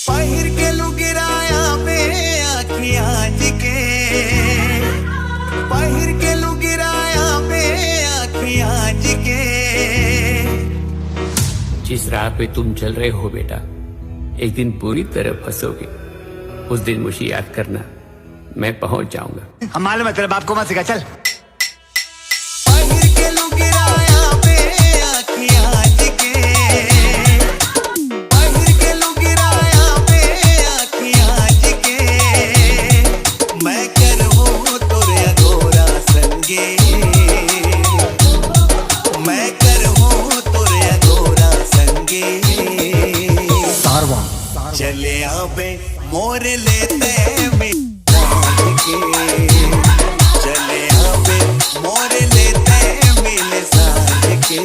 पहिर के लुगिराया में आखियां के, पहिर के लुगिराया में आखियां के। जिस राह पे तुम चल रहे हो बेटा, एक दिन पूरी तरह फंसोगे। उस दिन मुझे याद करना, मैं पहुंच जाऊंगा। हम मालूम है तेरे बाप को मत सिखा, चल। पहिर के लुगिराया में आखियां के, पहिर के लुगिराया में आखियां के। मैं करहूं तोरे अगोरा संगे, मैं करहूं तोरे अगोरा संगे। चले आवे मोर लेते में के, चले आवे मोर लेते मिल साथ के।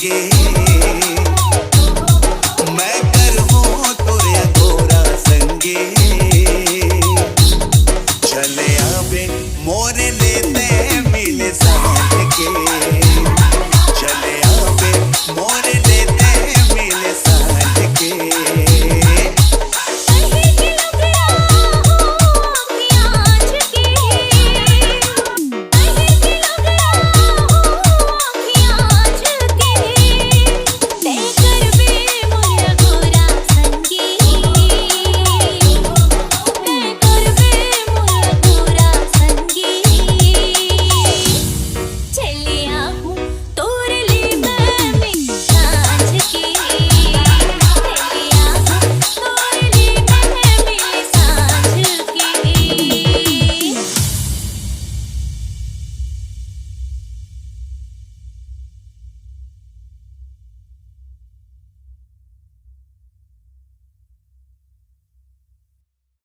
Yeah.